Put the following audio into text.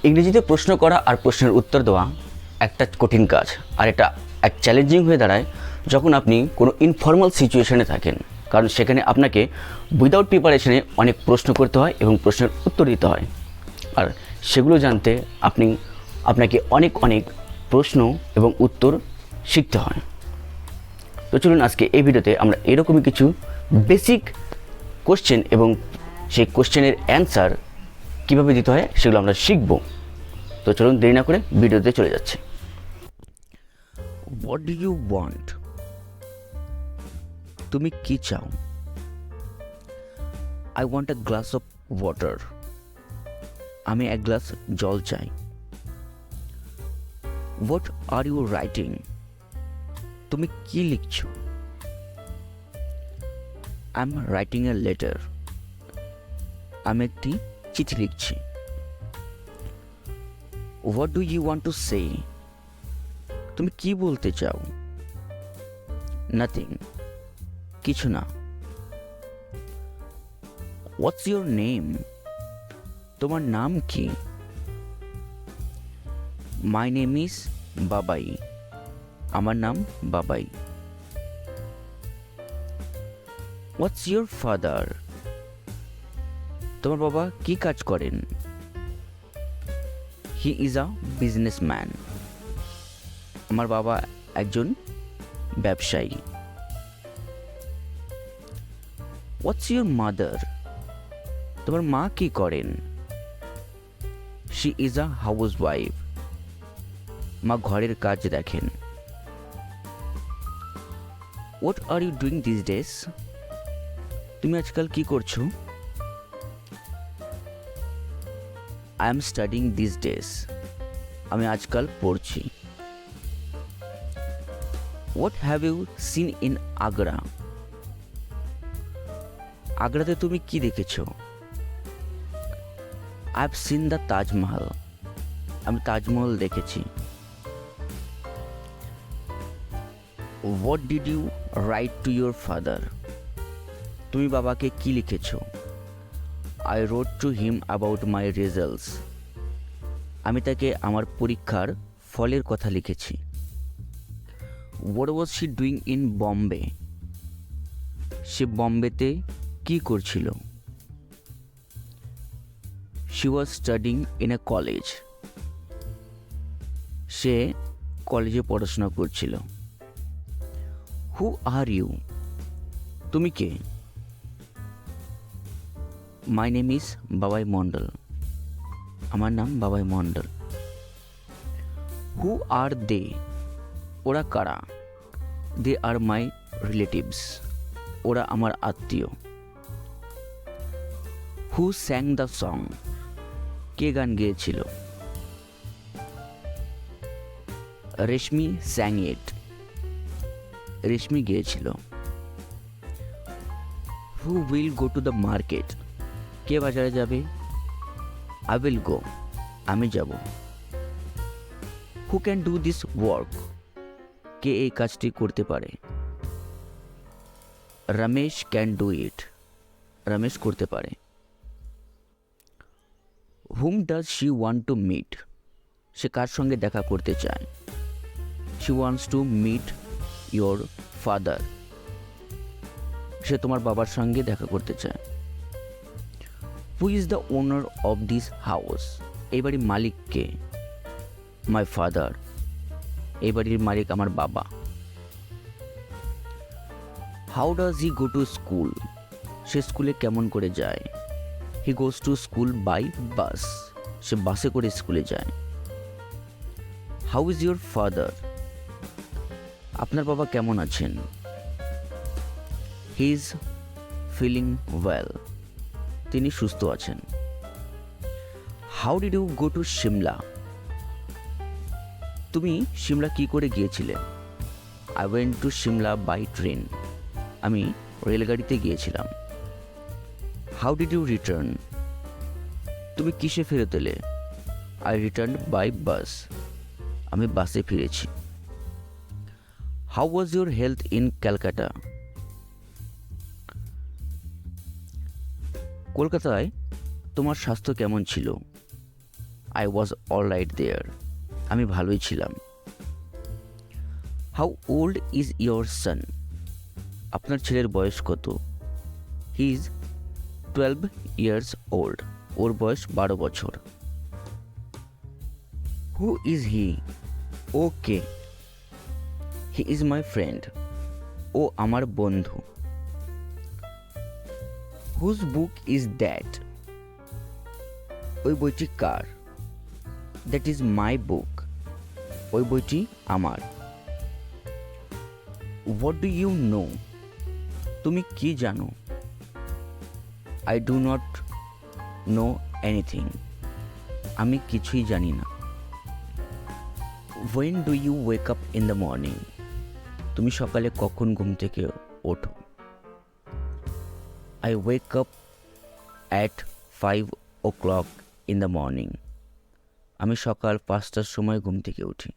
ইংরেজিতে প্রশ্ন করা আর প্রশ্নের উত্তর দেওয়া একটা কঠিন কাজ, আর এটা এক চ্যালেঞ্জিং হয়ে দাঁড়ায় যখন আপনি কোনো ইনফর্মাল সিচুয়েশনে থাকেন, কারণ সেখানে আপনাকে উইদাউট প্রিপারেশনে অনেক প্রশ্ন করতে হয় এবং প্রশ্নের উত্তর দিতে হয়। আর সেগুলো জানতে আপনাকে অনেক অনেক প্রশ্ন এবং উত্তর শিখতে হয়। তো চলুন আজকে এই ভিডিওতে আমরা এরকমই কিছু বেসিক কোশ্চেন এবং সেই কোশ্চেনের অ্যান্সার কীভাবে দিতে হয় সেগুলো আমরা শিখব। তো চলুন দেরি না করে ভিডিওতে চলে যাচ্ছে। What do you want? তুমি কি চাও? I want a glass of water. আমি এক গ্লাস জল চাই। What are you writing? তুমি কি লিখছো? I am writing a letter. আমি একটি চিঠি লিখছি। What do you want to say? তুমি কি বলতে চাও? নাথিং, কিছু না। What's your name? তোমার নাম কি? মাই নেম ইজ বাবাই। আমার নাম বাবাই। What's your father? তোমার বাবা কি কাজ করেন? He is a businessman. আমার বাবা একজন ব্যবসায়ী। What's your mother? তোমার মা কি করেন? She is a house wife. মা ঘরের কাজ দেখেন। What are you doing this days? তুমি আজকাল কি করছো? I am studying this days. আমি আজকাল পড়ছি। What have you seen in Agra? আগ্রাতে তুমি কি দেখেছো? I have seen the Taj Mahal. আমি তাজমহল দেখেছি। What did you write to your father? তুমি বাবাকে কি লিখেছো? I wrote to him about my results. আমি তাকে আমার পরীক্ষার ফলের কথা লিখেছি। What was she doing in Bombay? সে বম্বেতে কি করছিল? She was studying in a college. সে কলেজে পড়াশোনা করছিল। Who are you? তুমি কে? মাই নেম ইজ বাবাই মন্ডল। আমার নাম বাবাই মন্ডল। হু আর দে? ওরা কারা? দে আর মাই রিলেটিভস। ওরা আমার আত্মীয়। হু স্যাং দ্য সং? কে গান গেয়েছিল? রেশমি স্যাং ইট। রেশমি গিয়েছিল। Who will go to the market? কে বাজারে যাবে? I will go. আমি যাব। Who can do this work? কে এই কাজটি করতে পারে? Ramesh can do it. Ramesh করতে পারে। Whom does she want to meet? সে কার সঙ্গে দেখা করতে চায়? She wants to meet your father. সে তোমার বাবার সঙ্গে দেখা করতে চায়। Who is the owner of this house? এই বাড়ির মালিক কে? My father. এই বাড়ির মালিক আমার বাবা। How does he go to school? সে স্কুলে কেমন করে যায়? He goes to school by bus. সে বাসে করে স্কুলে যায়। How is your father? আপনার বাবা কেমন আছেন? He is feeling well. তিনি সুস্থ আছেন। How did you go to Simla? তুমি সিমলা কি করে গিয়েছিলে? I went to Simla by train. আমি রেলগাড়িতে গিয়েছিলাম। How did you return? তুমি কিসে ফেরত এলে? I return by bus. আমি বাসে ফিরেছি। How was your health in Calcutta? কলকাতায় তোমার স্বাস্থ্য কেমন ছিল? I was all right there. আমি ভালোই ছিলাম। How old is your son? আপনার ছেলের বয়স কত? He is 12 years old. ওর বয়স 12 বছর। Who is he? ও কে? He is my friend. ও আমার বন্ধু। Whose book is that? ওই বইটি কার? দ্যাট ইজ মাই বুক। ওই বইটি আমার। What do you know? তুমি কি জানো? I do not know anything. আমি কিছুই জানি না। When do you wake up in the morning? তুমি সকালে কখন ঘুম থেকে ওঠো? I wake up at 5 o'clock in the morning. আমি সকাল 5টার সময় ঘুম থেকে উঠি।